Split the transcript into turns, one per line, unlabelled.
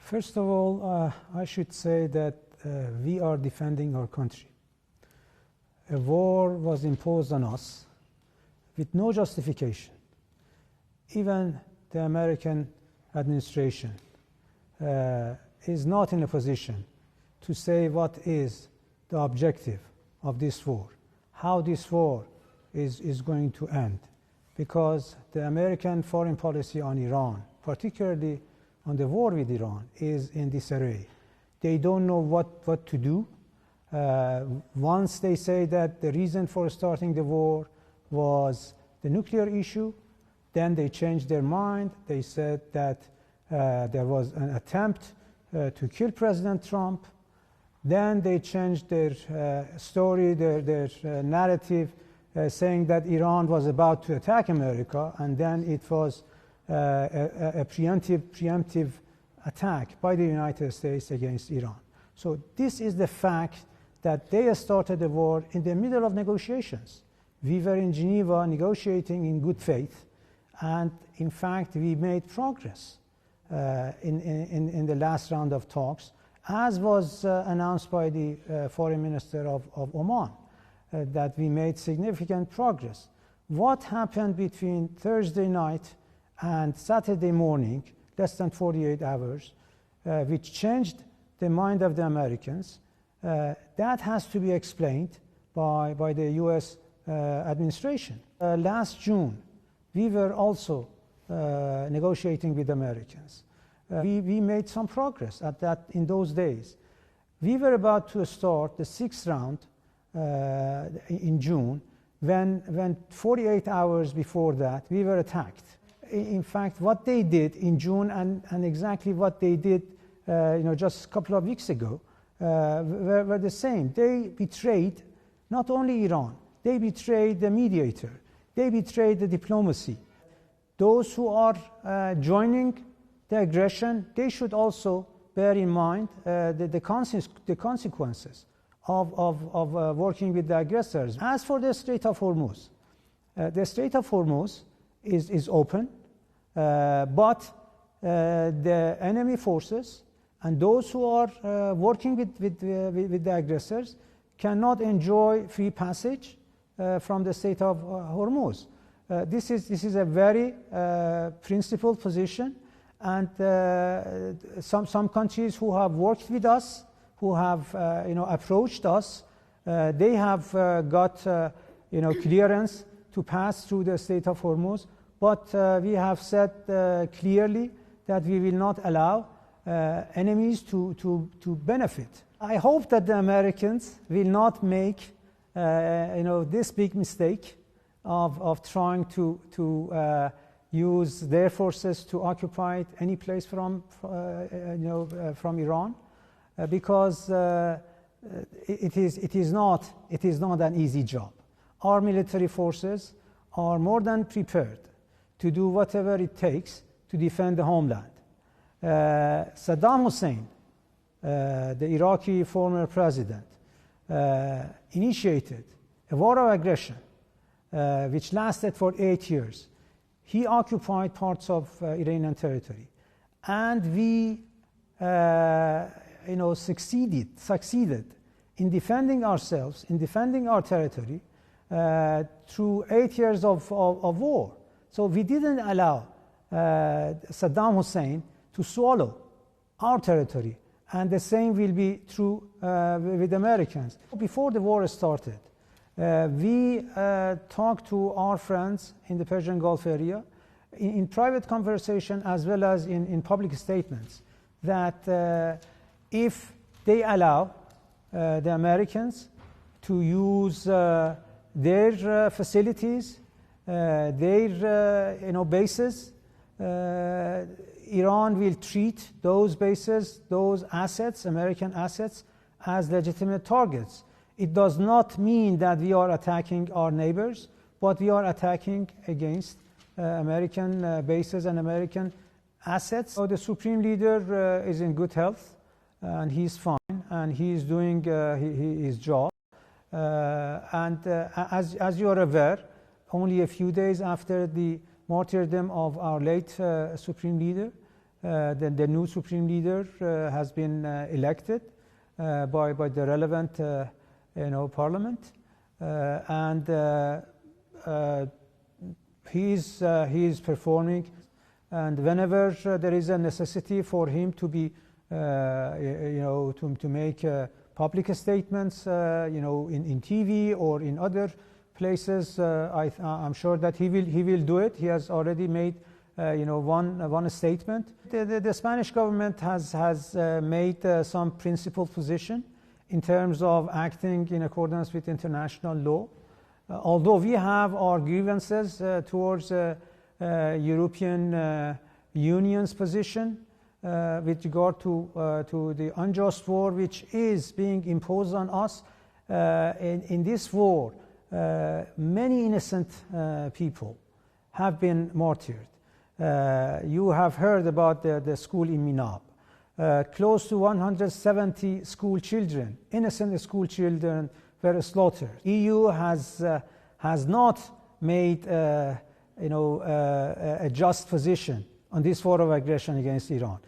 First of all, I should say that we are defending our country. A war was imposed on us with no justification. Even the American administration is not in a position to say what is the objective of this war, how this war is going to end. Because the American foreign policy on Iran, particularly on the war with Iran, is in disarray. They don't know what to do. Once they say that the reason for starting the war was the nuclear issue, then they changed their mind. They said that there was an attempt to kill President Trump. Then they changed their story, their narrative, saying that Iran was about to attack America, and then it was a preemptive attack by the United States against Iran. So this is the fact that they started the war in the middle of negotiations. We were in Geneva negotiating in good faith, and in fact we made progress in the last round of talks, as was announced by the foreign minister of Oman, that we made significant progress. What happened between Thursday night and Saturday morning, less than 48 hours, which changed the mind of the Americans, that has to be explained by the US administration. Last June, we were also negotiating with Americans. We made some progress in those days. We were about to start the sixth round in June, when 48 hours before that, we were attacked. In fact, what they did in June and exactly what they did just a couple of weeks ago were the same. They betrayed not only Iran, they betrayed the mediator, they betrayed the diplomacy. Those who are joining the aggression, they should also bear in mind the consequences of working with the aggressors. As for the Strait of Hormuz, the Strait of Hormuz is open, but the enemy forces and those who are working with the aggressors cannot enjoy free passage from the Strait of Hormuz. This is a very principled position, and some countries who have worked with us, who have approached us, they have got clearance to pass through the Strait of Hormuz, but we have said clearly that we will not allow enemies to benefit. I hope that the Americans will not make this big mistake of trying to use their forces to occupy any place from Iran, because it is not an easy job. Our military forces are more than prepared to do whatever it takes to defend the homeland. Saddam Hussein, the Iraqi former president, initiated a war of aggression which lasted for 8 years. He occupied parts of Iranian territory, and we succeeded in defending ourselves, in defending our territory through 8 years of war. So we didn't allow Saddam Hussein to swallow our territory, and the same will be true with Americans. Before the war started, we talked to our friends in the Persian Gulf area in private conversation as well as in public statements, that if they allow the Americans to use their facilities, their bases, Iran will treat those bases, those assets, American assets, as legitimate targets. It does not mean that we are attacking our neighbors, but we are attacking against American bases and American assets. So the Supreme Leader is in good health, and he's fine, and he is doing his job. As you are aware, only a few days after the martyrdom of our late Supreme Leader, the new supreme leader has been elected by the relevant parliament, and he is performing. And whenever there is a necessity for him to be, to make public statements, in TV or in other places, I'm sure that he will do it. He has already made, one statement. The Spanish government has made some principled position in terms of acting in accordance with international law. Although we have our grievances towards European Union's position with regard to the unjust war which is being imposed on us. In this war, many innocent people have been martyred. You have heard about the school in Minab. Close to 170 school children, innocent school children, were slaughtered. EU has not made a just position on this war of aggression against Iran.